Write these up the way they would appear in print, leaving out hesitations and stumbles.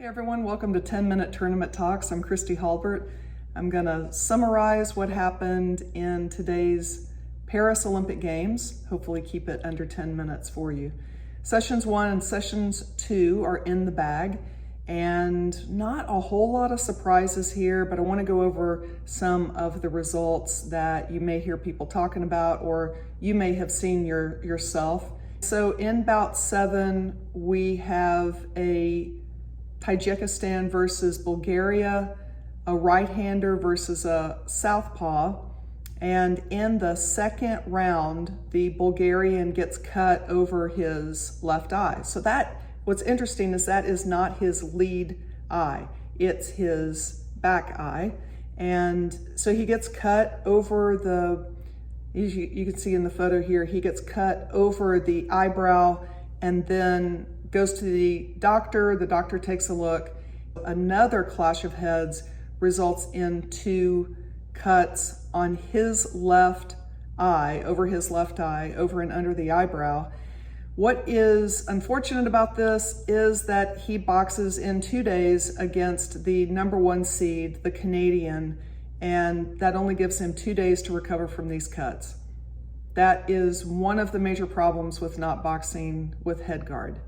Hey everyone, welcome to 10-Minute Tournament Talks. I'm Christy Halbert. I'm going to summarize what happened in today's Paris Olympic Games, hopefully keep it under 10 minutes for you. Sessions 1 and Sessions 2 are in the bag, and not a whole lot of surprises here, but I want to go over some of the results that you may hear people talking about or you may have seen yourself. So in bout 7, we have a Tajikistan versus Bulgaria, a right-hander versus a southpaw, and in the second round, the Bulgarian gets cut over his left eye. So what's interesting is that is not his lead eye, it's his back eye. And so he gets cut over you can see in the photo here, he gets cut over the eyebrow and then goes to the doctor takes a look. Another clash of heads results in 2 cuts on his left eye, over and under the eyebrow. What is unfortunate about this is that he boxes in 2 days against the #1 seed, the Canadian, and that only gives him 2 days to recover from these cuts. That is one of the major problems with not boxing with head guard.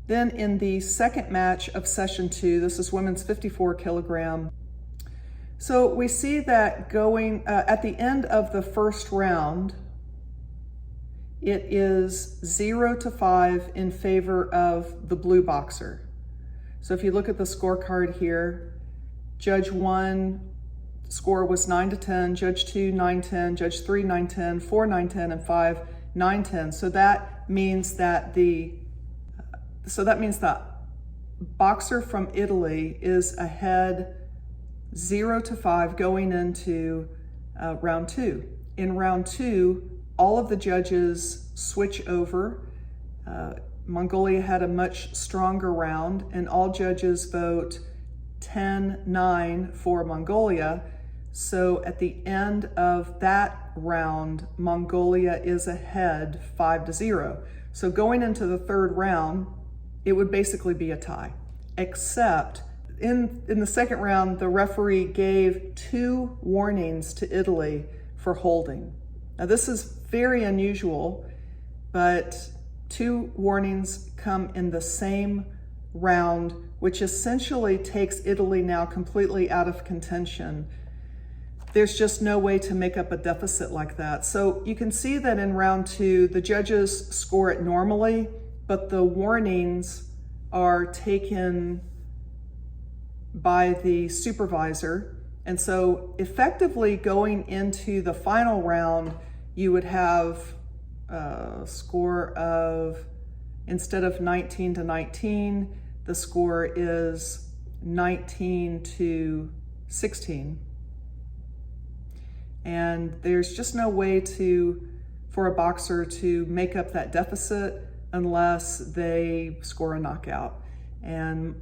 Then in the second match of session 2, this is women's 54 kilogram. So we see that going at the end of the first round, it is 0-5 in favor of the blue boxer. So if you look at the scorecard here, Judge 1 score was 9-10, Judge 2 9-10, Judge 3 9-10, 4 9-10, and 5 9-10. So that means that the boxer from Italy is ahead 0-5 going into round 2. In round 2, all of the judges switch over. Mongolia had a much stronger round, and all judges vote 10-9 for Mongolia. So at the end of that round, Mongolia is ahead 5-0. So going into the third round, it would basically be a tie, except in the second round, the referee gave 2 warnings to Italy for holding. Now this is very unusual, but 2 warnings come in the same round, which essentially takes Italy now completely out of contention. There's just no way to make up a deficit like that. So you can see that in round 2, the judges score it normally, but the warnings are taken by the supervisor. And so effectively going into the final round, you would have a score of, instead of 19-19, the score is 19-16. And there's just no way for a boxer to make up that deficit unless they score a knockout. And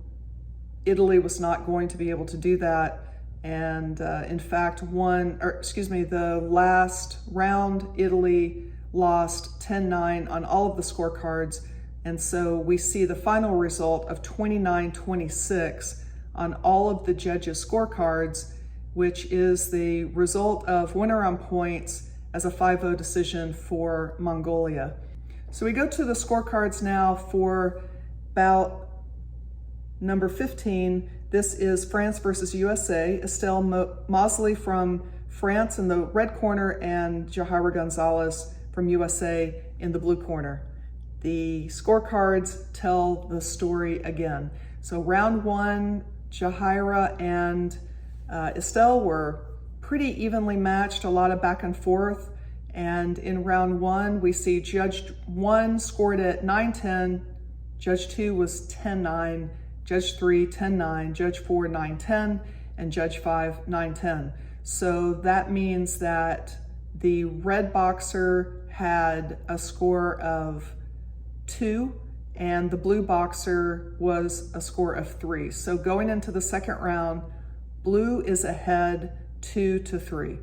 Italy was not going to be able to do that. And in fact, the last round, Italy lost 10-9 on all of the scorecards. And so we see the final result of 29-26 on all of the judges' scorecards, which is the result of winner on points as a 5-0 decision for Mongolia. So we go to the scorecards now for bout number 15. This is France versus USA. Estelle Mosley from France in the red corner and Jahaira Gonzalez from USA in the blue corner. The scorecards tell the story again. So round 1, Jahaira and Estelle were pretty evenly matched, a lot of back and forth. And in round 1, we see Judge 1 scored at 9-10, Judge 2 was 10-9, Judge 3 10-9, Judge 4 9-10, and Judge 5 9-10. So that means that the red boxer had a score of 2 and the blue boxer was a score of 3. So going into the second round, blue is ahead 2-3.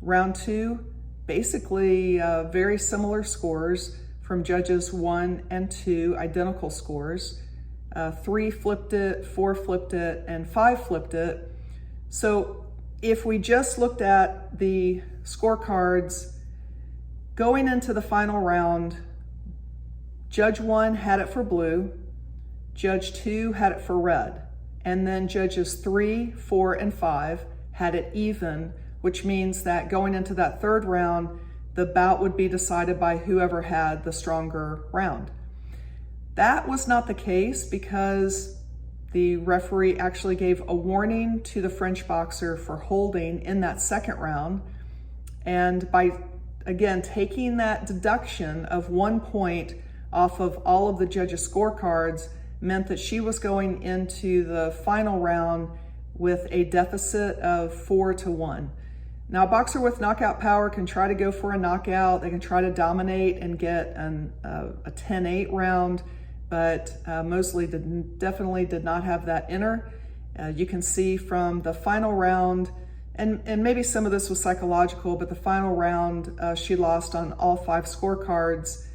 Round 2, basically very similar scores from judges 1 and 2, identical scores. 3 flipped it, 4 flipped it, and 5 flipped it. So if we just looked at the scorecards going into the final round, Judge 1 had it for blue, Judge 2 had it for red, and then Judges 3, 4, and 5 had it even, which means that going into that third round, the bout would be decided by whoever had the stronger round. That was not the case because the referee actually gave a warning to the French boxer for holding in that second round. And by, again, taking that deduction of 1 point off of all of the judges' scorecards meant that she was going into the final round with a deficit of 4-1. Now, a boxer with knockout power can try to go for a knockout. They can try to dominate and get a 10-8 round, but definitely did not have that inner. You can see from the final round, and maybe some of this was psychological, but the final round, she lost on all 5 scorecards.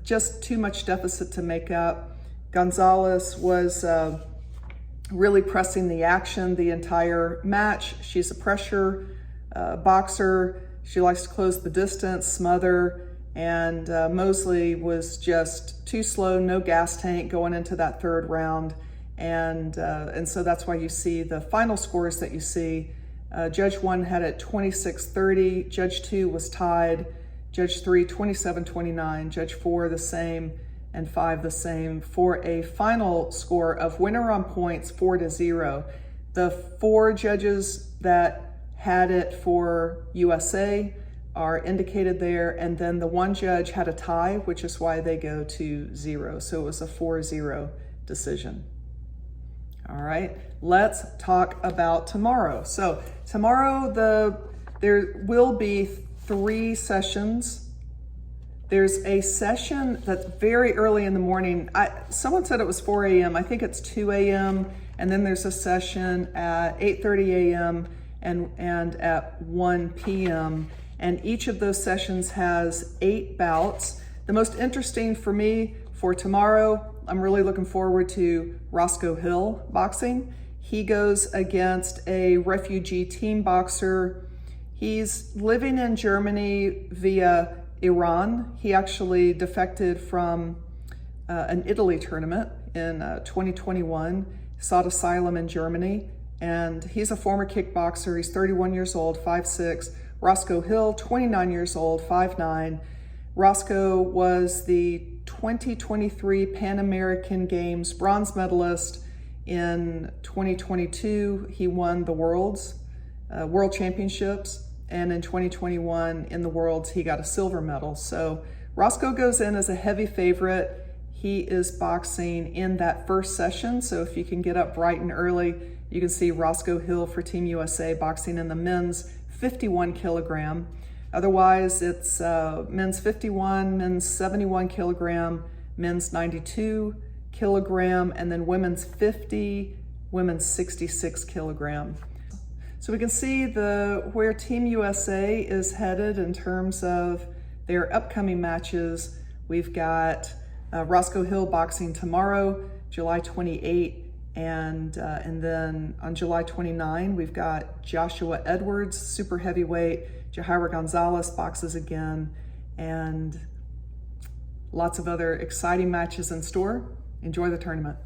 Just too much deficit to make up. Gonzalez was really pressing the action the entire match. She's a pressure boxer. She likes to close the distance, smother, and Mosley was just too slow, no gas tank going into that third round. And so that's why you see the final scores that you see. Judge 1 had it 26-30, Judge 2 was tied, Judge 3 27-29, Judge 4 the same, and 5 the same, for a final score of winner on points 4-0. The 4 judges that had it for USA are indicated there, and then the 1 judge had a tie, which is why they go to 0. So it was a 4-0 decision. All right, let's talk about tomorrow. So tomorrow, there will be 3 sessions. There's a session that's very early in the morning. Someone said it was 4 a.m. I think it's 2 a.m. And then there's a session at 8:30 a.m. and at 1 p.m. And each of those sessions has 8 bouts. The most interesting for me for tomorrow, I'm really looking forward to Roscoe Hill boxing. He goes against a refugee team boxer. He's living in Germany via Iran. He actually defected from an Italy tournament in 2021, sought asylum in Germany, and he's a former kickboxer. He's 31 years old, 5'6". Roscoe Hill, 29 years old, 5'9". Roscoe was the 2023 Pan American Games bronze medalist. In 2022, he won the World Championships, and in 2021 in the Worlds, he got a silver medal. So Roscoe goes in as a heavy favorite. He is boxing in that first session, so if you can get up bright and early, you can see Roscoe Hill for Team USA boxing in the men's 51 kilogram. Otherwise, it's men's 51, men's 71 kilogram, men's 92 kilogram, and then women's 50, women's 66 kilogram. So we can see where Team USA is headed in terms of their upcoming matches. We've got Roscoe Hill boxing tomorrow, July 28, and then on July 29, we've got Joshua Edwards, super heavyweight. Jahaira Gonzalez boxes again, and lots of other exciting matches in store. Enjoy the tournament.